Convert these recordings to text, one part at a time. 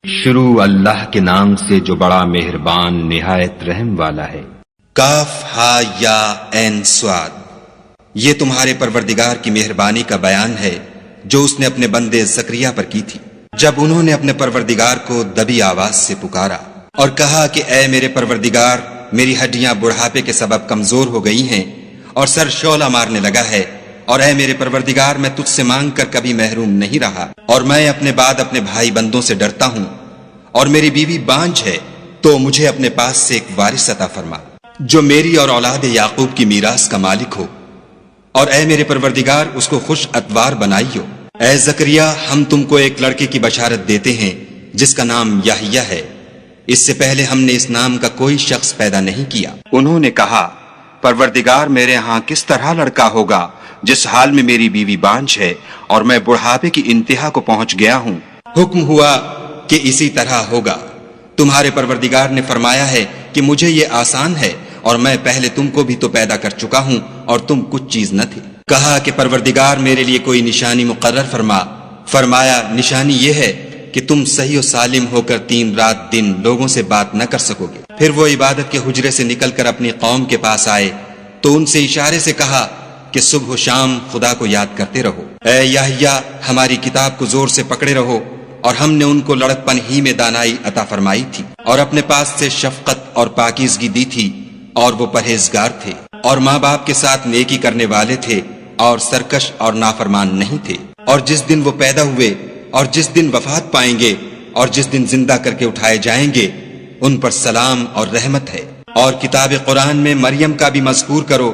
شروع اللہ کے نام سے جو بڑا مہربان نہایت رحم والا ہے۔ کاف ہا یا عین صاد، یہ تمہارے پروردگار کی مہربانی کا بیان ہے جو اس نے اپنے بندے زکریا پر کی تھی، جب انہوں نے اپنے پروردگار کو دبی آواز سے پکارا اور کہا کہ اے میرے پروردگار، میری ہڈیاں بڑھاپے کے سبب کمزور ہو گئی ہیں اور سر شعلہ مارنے لگا ہے، اور اے میرے پروردگار، میں تجھ سے مانگ کر کبھی محروم نہیں رہا، اور میں اپنے بعد اپنے بھائی بندوں سے ڈرتا ہوں، اور میری بیوی بانجھ ہے، تو مجھے اپنے پاس سے ایک وارث عطا فرما جو میری اور اولاد یعقوب کی میراث کا مالک ہو، اور اے میرے پروردگار اس کو خوش اتوار بنائیو۔ اے زکریا، ہم تم کو ایک لڑکے کی بشارت دیتے ہیں جس کا نام یحییٰ ہے، اس سے پہلے ہم نے اس نام کا کوئی شخص پیدا نہیں کیا۔ انہوں نے کہا، پروردگار، میرے ہاں کس طرح لڑکا ہوگا جس حال میں میری بیوی بانجھ ہے اور میں بڑھاپے کی انتہا کو پہنچ گیا ہوں؟ حکم ہوا کہ اسی طرح ہوگا۔ تمہارے پروردگار نے فرمایا ہے کہ مجھے یہ آسان ہے، اور میں پہلے تم کو بھی تو پیدا کر چکا ہوں اور تم کچھ چیز نہ تھے۔ کہا کہ پروردگار میرے لیے کوئی نشانی مقرر فرما۔ فرمایا، نشانی یہ ہے کہ تم صحیح و سالم ہو کر 3 رات دن لوگوں سے بات نہ کر سکو گے۔ پھر وہ عبادت کے حجرے سے نکل کر اپنی قوم کے پاس آئے تو ان سے اشارے سے کہا کہ صبح و شام خدا کو یاد کرتے رہو۔ اے یحییٰ، ہماری کتاب کو زور سے پکڑے رہو، اور ہم نے ان کو لڑکپن ہی میں دانائی عطا فرمائی تھی، اور اپنے پاس سے شفقت اور پاکیزگی دی تھی، اور وہ پرہیزگار تھے، اور ماں باپ کے ساتھ نیکی کرنے والے تھے، اور سرکش اور نافرمان نہیں تھے۔ اور جس دن وہ پیدا ہوئے، اور جس دن وفات پائیں گے، اور جس دن زندہ کر کے اٹھائے جائیں گے، ان پر سلام اور رحمت ہے۔ اور کتاب قرآن میں مریم کا بھی مذکور کرو،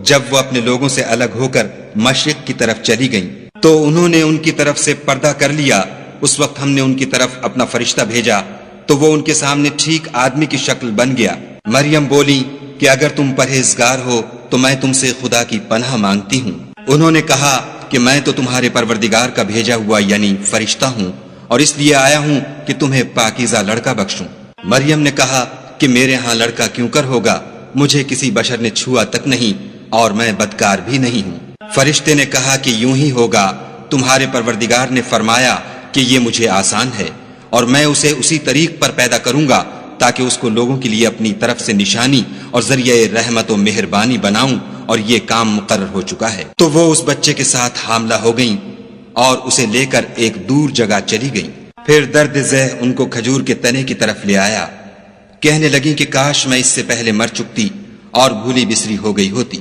جب وہ اپنے لوگوں سے الگ ہو کر مشرق کی طرف چلی گئیں تو انہوں نے ان کی طرف سے پردہ کر لیا۔ اس وقت ہم نے ان کی طرف اپنا فرشتہ بھیجا تو وہ ان کے سامنے ٹھیک آدمی کی شکل بن گیا۔ مریم بولی کہ اگر تم پرہیزگار ہو تو میں تم سے خدا کی پناہ مانگتی ہوں۔ انہوں نے کہا کہ میں تو تمہارے پروردگار کا بھیجا ہوا یعنی فرشتہ ہوں، اور اس لیے آیا ہوں کہ تمہیں پاکیزہ لڑکا بخشوں۔ مریم نے کہا کہ میرے ہاں لڑکا کیوں کر ہوگا، مجھے کسی بشر نے چھوا تک نہیں، اور میں بدکار بھی نہیں ہوں۔ فرشتے نے کہا کہ یوں ہی ہوگا، تمہارے پروردگار نے فرمایا کہ یہ مجھے آسان ہے، اور میں اسے اسی طریق پر پیدا کروں گا تاکہ اس کو لوگوں کے لیے اپنی طرف سے نشانی اور ذریعہ رحمت و مہربانی بناؤں، اور یہ کام مقرر ہو چکا ہے۔ تو وہ اس بچے کے ساتھ حاملہ ہو گئیں اور اسے لے کر ایک دور جگہ چلی گئیں۔ پھر درد ذہ ان کو کھجور کے تنے کی طرف لے آیا، کہنے لگیں کہ کاش میں اس سے پہلے مر چکتی اور بھولی بسری ہو گئی ہوتی۔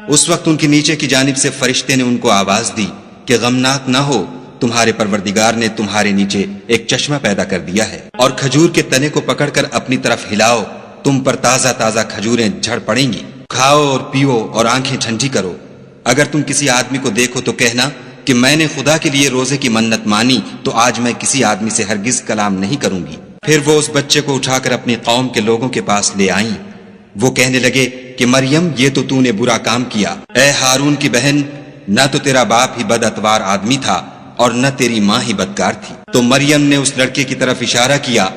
اس وقت ان کے نیچے کی جانب سے فرشتے نے ان کو آواز دی کہ غمناک نہ ہو، تمہارے پروردگار نے تمہارے نیچے ایک چشمہ پیدا کر دیا ہے، اور کھجور کے تنے کو پکڑ کر اپنی طرف ہلاؤ، تم پر تازہ تازہ کھجوریں جھڑ پڑیں گی، کھاؤ اور پیو اور آنکھیں ٹھنڈی کرو۔ اگر تم کسی آدمی کو دیکھو تو کہنا کہ میں نے خدا کے لیے روزے کی منت مانی، تو آج میں کسی آدمی سے ہرگز کلام نہیں کروں گی۔ پھر وہ اس بچے کو اٹھا کر اپنی قوم کے لوگوں کے پاس لے آئیں۔ وہ کہنے لگے کہ مریم، یہ تو نے برا کام کیا۔ اے ہارون کی بہن، نہ تو تیرا باپ ہی بد اتوار آدمی تھا اور نہ تیری ماں ہی بدکار تھی۔ تو مریم نے اس لڑکے کی طرف اشارہ کیا۔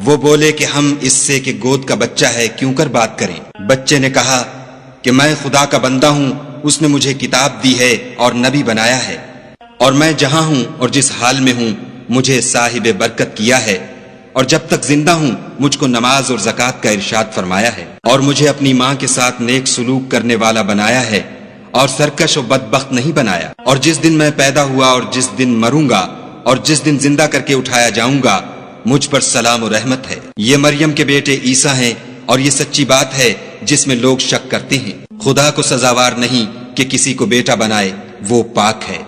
وہ بولے کہ ہم اس سے کہ گود کا بچہ ہے کیوں کر بات کریں۔ بچے نے کہا کہ میں خدا کا بندہ ہوں، اس نے مجھے کتاب دی ہے اور نبی بنایا ہے، اور میں جہاں ہوں اور جس حال میں ہوں مجھے صاحب برکت کیا ہے، اور جب تک زندہ ہوں مجھ کو نماز اور زکوٰۃ کا ارشاد فرمایا ہے، اور مجھے اپنی ماں کے ساتھ نیک سلوک کرنے والا بنایا ہے، اور سرکش و بدبخت نہیں بنایا۔ اور جس دن میں پیدا ہوا اور جس دن مروں گا اور جس دن زندہ کر کے اٹھایا جاؤں گا، مجھ پر سلام و رحمت ہے۔ یہ مریم کے بیٹے عیسیٰ ہیں، اور یہ سچی بات ہے جس میں لوگ شک کرتے ہیں۔ خدا کو سزاوار نہیں کہ کسی کو بیٹا بنائے، وہ پاک ہے۔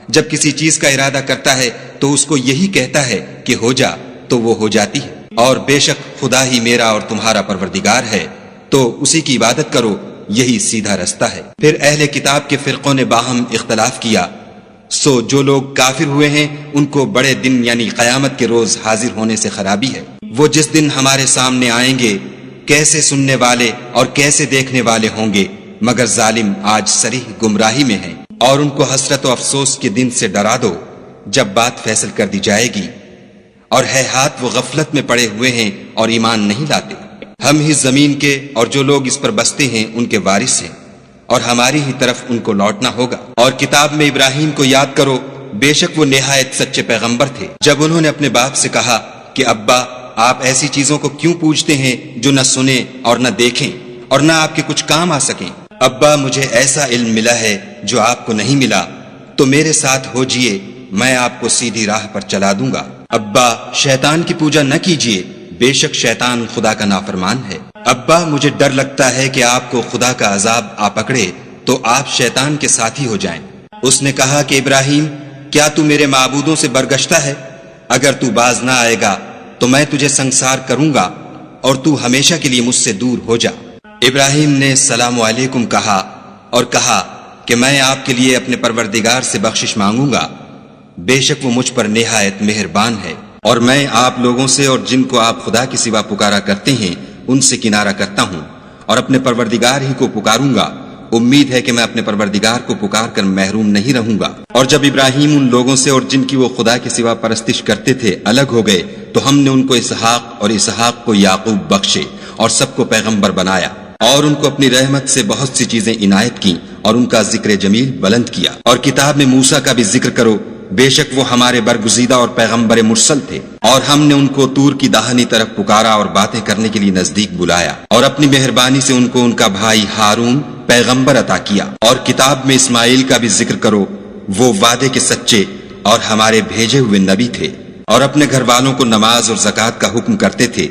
جب کسی چیز کا ارادہ کرتا ہے تو اس کو یہی کہتا ہے کہ ہو جا، تو وہ ہو جاتی ہے۔ اور بے شک خدا ہی میرا اور تمہارا پروردگار ہے، تو اسی کی عبادت کرو، یہی سیدھا رستہ ہے۔ پھر اہل کتاب کے فرقوں نے باہم اختلاف کیا، سو جو لوگ کافر ہوئے ہیں ان کو بڑے دن یعنی قیامت کے روز حاضر ہونے سے خرابی ہے۔ وہ جس دن ہمارے سامنے آئیں گے کیسے سننے والے اور کیسے دیکھنے والے ہوں گے، مگر ظالم آج صریح گمراہی میں ہیں۔ اور ان کو حسرت و افسوس کے دن سے ڈرا دو جب بات فیصل کر دی جائے گی، اور ہے ہاتھ وہ غفلت میں پڑے ہوئے ہیں اور ایمان نہیں لاتے۔ ہم ہی زمین کے اور جو لوگ اس پر بستے ہیں ان کے وارث ہیں، اور ہماری ہی طرف ان کو لوٹنا ہوگا۔ اور کتاب میں ابراہیم کو یاد کرو، بے شک وہ نہایت سچے پیغمبر تھے۔ جب انہوں نے اپنے باپ سے کہا کہ ابا آپ ایسی چیزوں کو کیوں پوجتے ہیں جو نہ سنیں اور نہ دیکھیں اور نہ آپ کے کچھ کام آ سکیں؟ ابا مجھے ایسا علم ملا ہے جو آپ کو نہیں ملا، تو میرے ساتھ ہو جئے، میں آپ کو سیدھی راہ پر چلا دوں گا۔ ابا شیطان کی پوجا نہ کیجیے، بے شک شیطان خدا کا نافرمان ہے۔ ابا مجھے ڈر لگتا ہے کہ آپ کو خدا کا عذاب آ پکڑے تو آپ شیطان کے ساتھی ہو جائیں۔ اس نے کہا کہ ابراہیم، کیا تو میرے معبودوں سے برگشتہ ہے؟ اگر تو باز نہ آئے گا تو میں تجھے سنسار کروں گا اور تو ہمیشہ کے لیے مجھ سے دور ہو جا۔ ابراہیم نے السلام علیکم کہا اور کہا کہ میں آپ کے لیے اپنے پروردگار سے بخشش مانگوں گا، بے شک وہ مجھ پر نہایت مہربان ہے، اور میں آپ لوگوں سے اور جن کو آپ خدا کے سوا پکارا کرتے ہیں ان سے کنارہ کرتا ہوں اور اپنے پروردگار ہی کو پکاروں گا۔ امید ہے کہ میں اپنے پروردگار کو پکار کر محروم نہیں رہوں گا۔ اور جب ابراہیم ان لوگوں سے اور جن کی وہ خدا کے سوا پرستش کرتے تھے الگ ہو گئے تو ہم نے ان کو اسحاق اور اسحاق کو یعقوب بخشے اور سب کو پیغمبر بنایا، اور ان کو اپنی رحمت سے بہت سی چیزیں عنایت کی اور ان کا ذکر جمیل بلند کیا۔ اور کتاب میں موسیٰ کا بھی ذکر کرو، بے شک وہ ہمارے برگزیدہ اور پیغمبر مرسل تھے، اور ہم نے ان کو طور کی داہنی طرف پکارا اور باتیں کرنے کے لیے نزدیک بلایا، اور اپنی مہربانی سے ان کو ان کا بھائی ہارون پیغمبر عطا کیا۔ اور کتاب میں اسماعیل کا بھی ذکر کرو، وہ وعدے کے سچے اور ہمارے بھیجے ہوئے نبی تھے، اور اپنے گھر والوں کو نماز اور زکوٰۃ کا حکم کرتے تھے،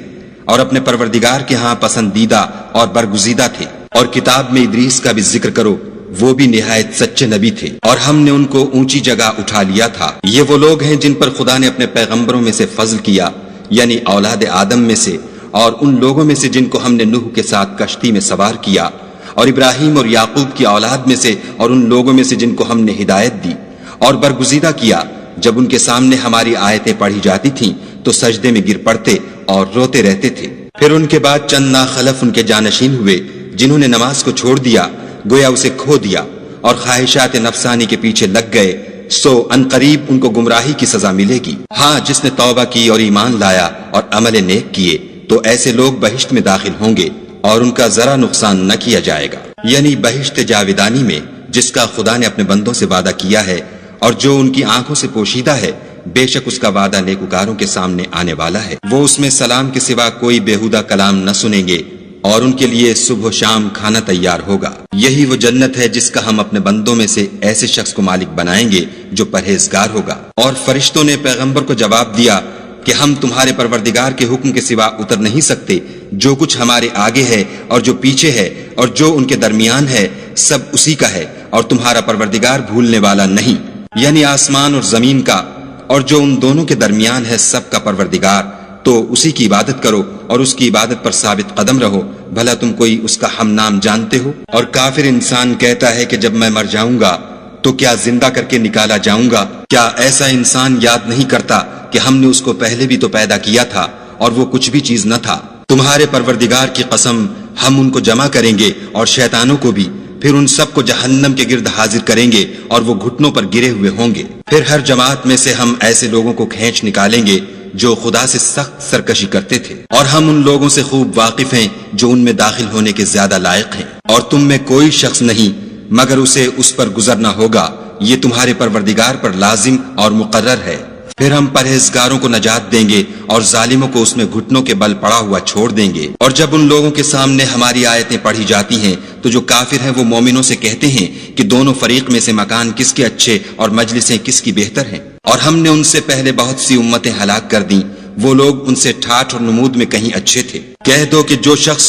اور اپنے پروردگار کے ہاں پسندیدہ اور برگزیدہ تھے۔ اور کتاب میں ادریس کا بھی ذکر کرو، وہ بھی نہایت سچے نبی تھے، اور ہم نے ان کو اونچی جگہ اٹھا لیا تھا۔ یہ وہ لوگ ہیں جن پر خدا نے اپنے پیغمبروں میں سے فضل کیا، یعنی اولاد آدم میں سے، اور ان لوگوں میں سے جن کو ہم نے نوح کے ساتھ کشتی میں سوار کیا، اور ابراہیم اور یعقوب کی اولاد میں سے، اور ان لوگوں میں سے جن کو ہم نے ہدایت دی اور برگزیدہ کیا۔ جب ان کے سامنے ہماری آیتیں پڑھی جاتی تھیں تو سجدے میں گر پڑتے اور روتے رہتے تھے۔ پھر ان کے بعد چند ناخلف ان کے جانشین ہوئے جنہوں نے نماز کو چھوڑ دیا، گویا اسے کھو دیا، اور خواہشات نفسانی کے پیچھے لگ گئے، سو انقریب ان کو گمراہی کی سزا ملے گی۔ ہاں، جس نے توبہ کی اور ایمان لایا اور عمل نیک کیے تو ایسے لوگ بہشت میں داخل ہوں گے اور ان کا ذرا نقصان نہ کیا جائے گا، یعنی بہشت جاودانی میں جس کا خدا نے اپنے بندوں سے وعدہ کیا ہے اور جو ان کی آنکھوں سے پوشیدہ ہے، بے شک اس کا وعدہ نیکوکاروں کے سامنے آنے والا ہے۔ وہ اس میں سلام کے سوا کوئی بیہودہ کلام نہ سنیں گے، اور ان کے لیے صبح و شام کھانا تیار ہوگا۔ یہی وہ جنت ہے جس کا ہم اپنے بندوں میں سے ایسے شخص کو مالک بنائیں گے جو پرہیزگار ہوگا۔ اور فرشتوں نے پیغمبر کو جواب دیا کہ ہم تمہارے پروردگار کے حکم کے سوا اتر نہیں سکتے، جو کچھ ہمارے آگے ہے اور جو پیچھے ہے اور جو ان کے درمیان ہے سب اسی کا ہے، اور تمہارا پروردگار بھولنے والا نہیں، یعنی آسمان اور زمین کا اور جو ان دونوں کے درمیان ہے سب کا پروردگار۔ تو اسی کی عبادت کرو اور اس کی عبادت پر ثابت قدم رہو، بھلا تم کوئی اس کا ہم نام جانتے ہو؟ اور کافر انسان کہتا ہے کہ جب میں مر جاؤں گا تو کیا زندہ کر کے نکالا جاؤں گا؟ کیا ایسا انسان یاد نہیں کرتا کہ ہم نے اس کو پہلے بھی تو پیدا کیا تھا اور وہ کچھ بھی چیز نہ تھا؟ تمہارے پروردگار کی قسم، ہم ان کو جمع کریں گے اور شیطانوں کو بھی، پھر ان سب کو جہنم کے گرد حاضر کریں گے اور وہ گھٹنوں پر گرے ہوئے ہوں گے۔ پھر ہر جماعت میں سے ہم ایسے لوگوں کو کھینچ نکالیں گے جو خدا سے سخت سرکشی کرتے تھے، اور ہم ان لوگوں سے خوب واقف ہیں جو ان میں داخل ہونے کے زیادہ لائق ہیں، اور تم میں کوئی شخص نہیں مگر اسے اس پر گزرنا ہوگا، یہ تمہارے پروردگار پر لازم اور مقرر ہے۔ پھر ہم پرہیزگاروں کو نجات دیں گے اور ظالموں کو اس میں گھٹنوں کے بل پڑا ہوا چھوڑ دیں گے۔ اور جب ان لوگوں کے سامنے ہماری آیتیں پڑھی جاتی ہیں تو جو کافر ہیں وہ مومنوں سے کہتے ہیں کہ دونوں فریق میں سے مکان کس کے اچھے اور مجلسیں کس کی بہتر ہیں، اور ہم نے ان سے پہلے بہت سی امتیں ہلاک کر دیں، وہ لوگ ان سے ٹھاٹھ اور نمود میں کہیں اچھے تھے۔ کہہ دو کہ جو شخص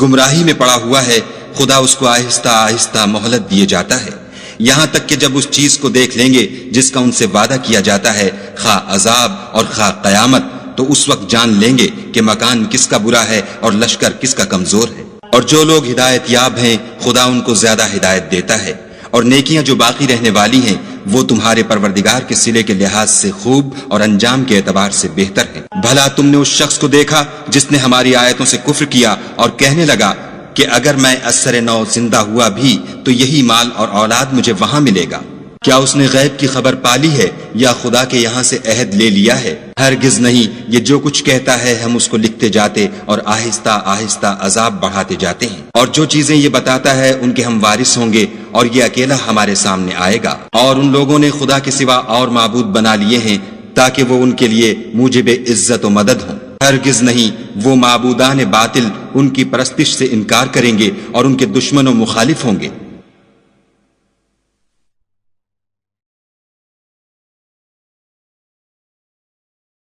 گمراہی میں پڑا ہوا ہے خدا اس کو آہستہ آہستہ مہلت دیے جاتا ہے، یہاں تک کہ جب اس چیز کو دیکھ لیں گے جس کا ان سے وعدہ کیا جاتا ہے، خواہ عذاب اور خواہ قیامت، تو اس وقت جان لیں گے کہ مکان کس کا برا ہے اور لشکر کس کا کمزور ہے۔ اور جو لوگ ہدایت یاب ہیں خدا ان کو زیادہ ہدایت دیتا ہے، اور نیکیاں جو باقی رہنے والی ہیں وہ تمہارے پروردگار کے صلے کے لحاظ سے خوب اور انجام کے اعتبار سے بہتر ہیں۔ بھلا تم نے اس شخص کو دیکھا جس نے ہماری آیتوں سے کفر کیا اور کہنے لگا کہ اگر میں اثر نو زندہ ہوا بھی تو یہی مال اور اولاد مجھے وہاں ملے گا؟ کیا اس نے غیب کی خبر پالی ہے یا خدا کے یہاں سے عہد لے لیا ہے؟ ہرگز نہیں، یہ جو کچھ کہتا ہے ہم اس کو لکھتے جاتے اور آہستہ آہستہ عذاب بڑھاتے جاتے ہیں، اور جو چیزیں یہ بتاتا ہے ان کے ہم وارث ہوں گے، اور یہ اکیلا ہمارے سامنے آئے گا۔ اور ان لوگوں نے خدا کے سوا اور معبود بنا لیے ہیں تاکہ وہ ان کے لیے موجب عزت و مدد ہوں۔ ہرگز نہیں، وہ معبودان باطل ان کی پرستش سے انکار کریں گے اور ان کے دشمن و مخالف ہوں گے۔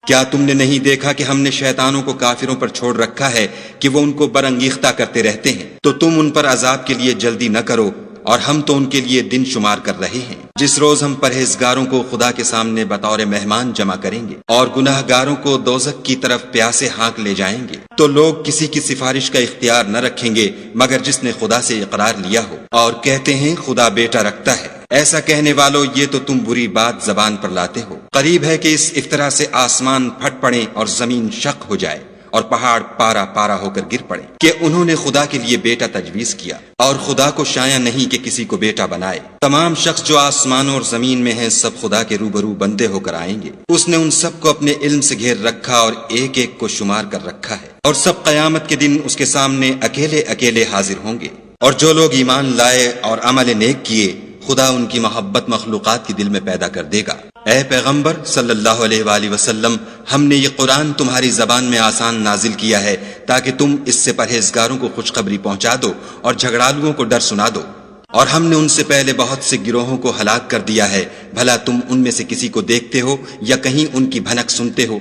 کیا تم نے نہیں دیکھا کہ ہم نے شیطانوں کو کافروں پر چھوڑ رکھا ہے کہ وہ ان کو برانگیختہ کرتے رہتے ہیں؟ تو تم ان پر عذاب کے لیے جلدی نہ کرو، اور ہم تو ان کے لیے دن شمار کر رہے ہیں، جس روز ہم پرہیزگاروں کو خدا کے سامنے بطور مہمان جمع کریں گے اور گناہ گاروں کو دوزخ کی طرف پیاسے ہانک لے جائیں گے۔ تو لوگ کسی کی سفارش کا اختیار نہ رکھیں گے مگر جس نے خدا سے اقرار لیا ہو، اور کہتے ہیں خدا بیٹا رکھتا ہے۔ ایسا کہنے والوں، یہ تو تم بری بات زبان پر لاتے ہو۔ قریب ہے کہ اس افطرا سے آسمان پھٹ پڑیں اور زمین شق ہو جائے اور پہاڑ پارا پارا ہو کر گر پڑے کہ انہوں نے خدا کے لیے بیٹا تجویز کیا، اور خدا کو شایع نہیں کہ کسی کو بیٹا بنائے۔ تمام شخص جو آسمانوں اور زمین میں ہیں سب خدا کے روبرو بندے ہو کر آئیں گے۔ اس نے ان سب کو اپنے علم سے گھیر رکھا اور ایک ایک کو شمار کر رکھا ہے، اور سب قیامت کے دن اس کے سامنے اکیلے اکیلے حاضر ہوں گے۔ اور جو لوگ ایمان لائے اور عمل نیک کیے، خدا ان کی محبت مخلوقات کے دل میں پیدا کر دے گا۔ اے پیغمبر صلی اللہ علیہ وآلہ وسلم، ہم نے یہ قرآن تمہاری زبان میں آسان نازل کیا ہے تاکہ تم اس سے پرہیزگاروں کو خوشخبری پہنچا دو اور جھگڑالوؤں کو ڈر سنا دو۔ اور ہم نے ان سے پہلے بہت سے گروہوں کو ہلاک کر دیا ہے، بھلا تم ان میں سے کسی کو دیکھتے ہو یا کہیں ان کی بھنک سنتے ہو؟